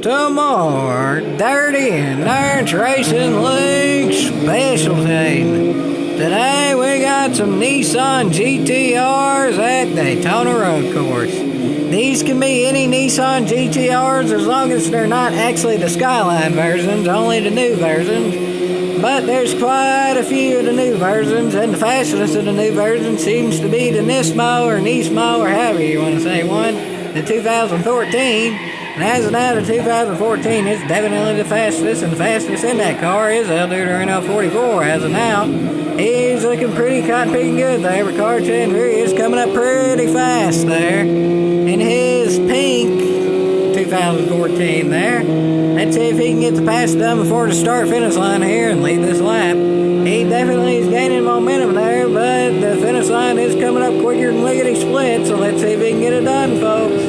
to more Dirty Nerds Racing League Specialtatin. Today we got some Nissan GTRs at Daytona Road Course. These can be any Nissan GTRs as long as they're not actually the Skyline versions, only the new versions. But there's quite a few of the new versions, and the fastest of the new versions seems to be the Nismo or Nismo or however you want to say one, the 2014. And as of now, the 2014 is definitely the fastest, and the fastest in that car is El Duderino 44 as of now. He's looking pretty cotton picking good there, but Car Chandru is coming up pretty fast there in his pink 2014 there. Let's see if he can get the pass done before the start-finish line here and lead this lap. He definitely is gaining momentum there, but the finish line is coming up quicker than lickety-split, so let's see if he can get it done, folks.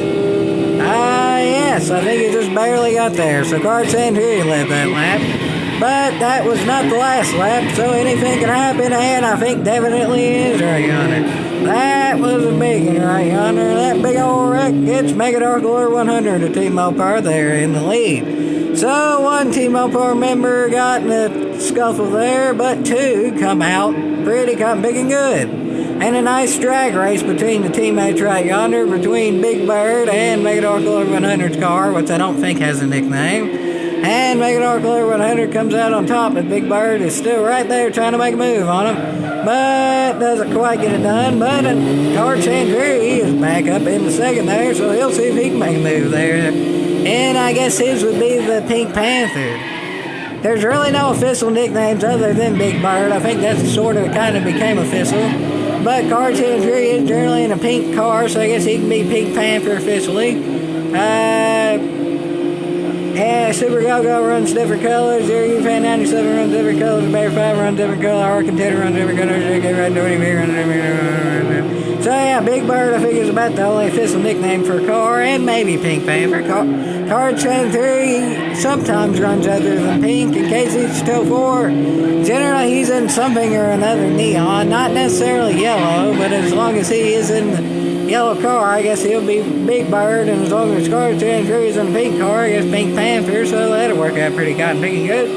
Yes, I think he just barely got there, so Car Chandru led that lap. But that was not the last lap, so anything can happen, and I think definitely is right yonder. That was a big one right yonder. That big old wreck gets Mega Dark Lord 100 to Team Mopar there in the lead. So one Team Mopar member got in a scuffle there, but two come out pretty cotton picking good. And a nice drag race between the teammates right yonder, between Big Bird and Mega Dark Lord 100's car, which I don't think has a nickname. And Mega Dark Lord 100 comes out on top, but Big Bird is still right there trying to make a move on him. But doesn't quite get it done. But Car Chandru is back up in the second there, so he'll see if he can make a move there. And I guess his would be the Pink Panther. There's really no official nicknames other than Big Bird. I think that's sort of kind of became official. But Car Chandru is generally in a pink car, so I guess he can be Pink Panther officially. Yeah, Super Go-Go runs different colors. Zero Fan 97 runs different colors. Bear 5 runs different color. Our Contender runs different colors. So yeah, Big Bird I think is about the only official nickname for a car, and maybe Pink Panther. Car Chandru sometimes runs other than pink. In case he's still 4, generally he's in something or another neon, not necessarily yellow, but as long as he is in the yellow car, I guess he'll be Big Bird, and as long as Car Chandru is in a pink car, I guess Pink Panther, so that'll work out pretty cotton picking good.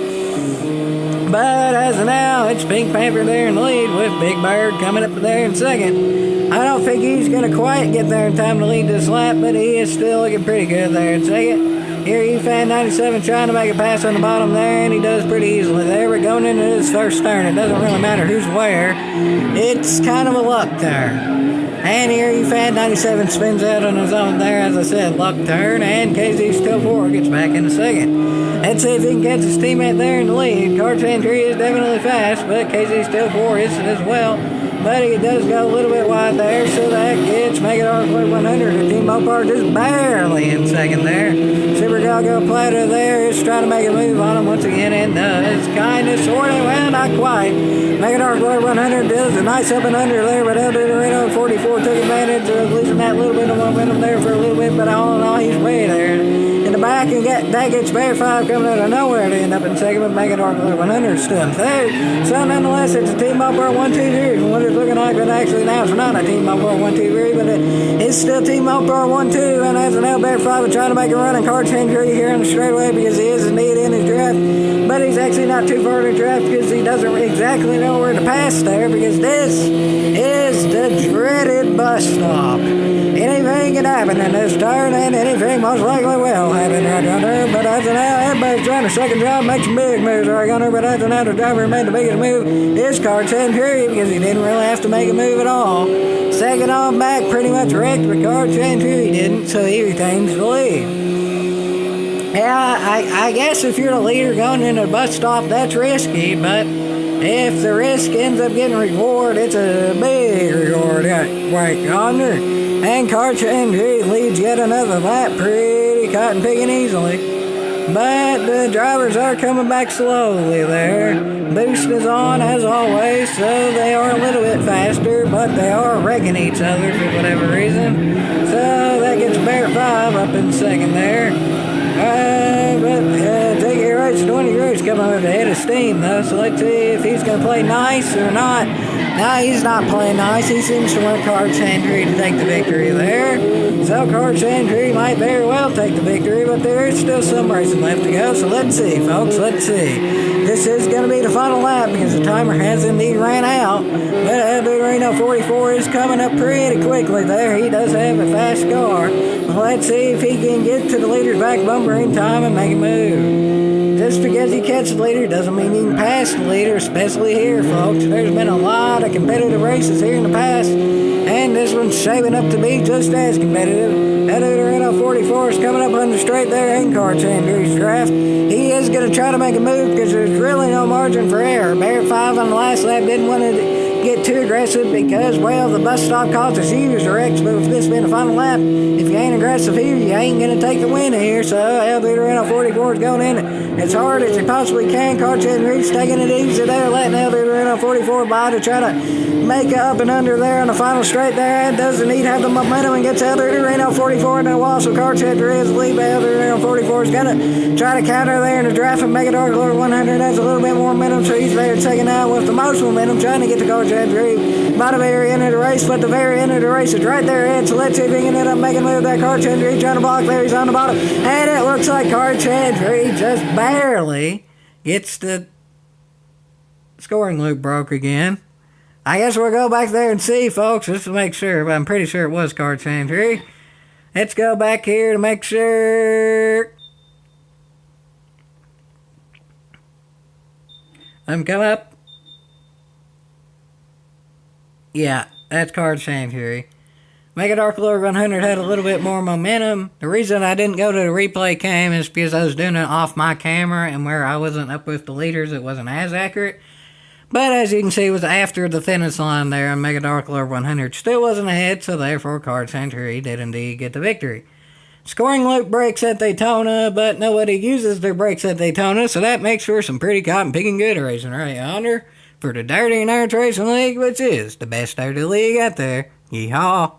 But as of now, it's Pink Panther there in the lead with Big Bird coming up there in second. I don't think he's going to quite get there in time to lead this lap, but he is still looking pretty good there in second. Here, Fan 97 trying to make a pass on the bottom there, and he does pretty easily there. We're going into this first turn. It doesn't really matter who's where. It's kind of a luck turn. And here, Fan 97 spins out on his own there, as I said, luck turn, and KZ Still 4 gets back in the second. Let's see if he can catch his teammate there in the lead. Car Chandru is definitely fast, but KZ Still 4 is as well. But he does go a little bit wide there, so that gets Mega Dark Lord 100 to Team Mopar just barely in second there. Super Go-Go Platter there is trying to make a move on him once again, and does kind of, sort of, well, not quite. Mega Dark Lord 100 does a nice up and under there, but El Duderino 44 took advantage of losing that little bit of momentum there for a little bit, but all in all, he's way there in the back, and that gets Bear 5 coming out of nowhere to end up in second, but Mega Dark Lord 100 still third. So nonetheless, it's a Team Mopar 1-2 here. What it's looking like, but actually now it's not a Team Mopar 1-2 here, but it's still Team Mopar 1-2, and as an El Bear 5 trying to make a run in Car Chandru here on the straightaway because he is indeed in his draft, but he's actually not too far to draft because he doesn't exactly know where to pass there, because this is the dreaded bus stop. Anything can happen in this turn, and anything most likely will happen right yonder. But as of now, everybody's trying a second job, make some big moves right yonder. But as of now, the driver who made the biggest move is Car Chandru, because he didn't really have to make a move at all. Second on back, pretty much wrecked, but Car Chandru he didn't, so he retains the lead. Yeah, I guess if you're the leader going into a bus stop, that's risky, but if the risk ends up getting reward, it's a big reward right yonder. And Car Chandru leads yet another lap pretty cotton picking easily. But the drivers are coming back slowly there. Boost is on as always, so they are a little bit faster, but they are wrecking each other for whatever reason. So that gets Bear 5 up in second there. But Take Your Race 20 Race coming with a head of steam though, so let's see if he's going to play nice or not. Now he's not playing nice. He seems to want Card Chancery to take the victory there. So Card Chancery might very well take the victory, but there is still some racing left to go. So let's see, folks. Let's see. This is going to be the final lap because the timer has indeed ran out. But El Dorino 44 is coming up pretty quickly there. He does have a fast car. Well, let's see if he can get to the leader's back bumper in time and make a move. Just because he catches the leader doesn't mean he can pass the leader, especially here, folks. There's been a lot of competitive races here in the past, and this one's shaping up to be just as competitive. That Dorino 44 is coming up on the straight there in Card Chancery's draft. He is going to try to make a move because there's really no margin for error. Barrett 5 on the last lap didn't want to get too aggressive because, well, the bus stop caused us huge wrecks, but with this being the final lap, if you ain't aggressive here, you ain't going to take the win here. So El Dorino 44 is going in as hard as he possibly can. Card Chancery's taking it easy there, letting El Dorino 44 by to try to make a up and under there on the final straight there, and doesn't need to have the momentum and gets El Dorino 44 into the wall. So Card Chancery is the lead, but El Dorino 44 is going to try to counter there in the draft and make it Dark Lord 100. Has a little bit more momentum, so he's there taking out with the most momentum, trying to get the Card Chancery by the very end of the race, but the very end of the race is right there ahead. So let's see if he can end up making a move. That Card Chancery trying to block there. He's on the bottom, and it looks like Card Chancery just barely gets the scoring loop broke again. I guess we'll go back there and see, folks, just to make sure, but I'm pretty sure it was Card Chancery. Let's go back here to make sure. Let me come up. Yeah, that's Card Chancery. Mega Dark Lord 100 had a little bit more momentum. The reason I didn't go to the replay cam is because I was doing it off my camera, and where I wasn't up with the leaders, it wasn't as accurate. But as you can see, it was after the finish line there, and Mega Dark Lord 100 still wasn't ahead, so therefore Card Chancery did indeed get the victory. Scoring loop breaks at Daytona, but nobody uses their brakes at Daytona, so that makes for some pretty cotton picking good racing right yonder for the Dirty Nerds Racing League, which is the best dirty league out there. Yeehaw!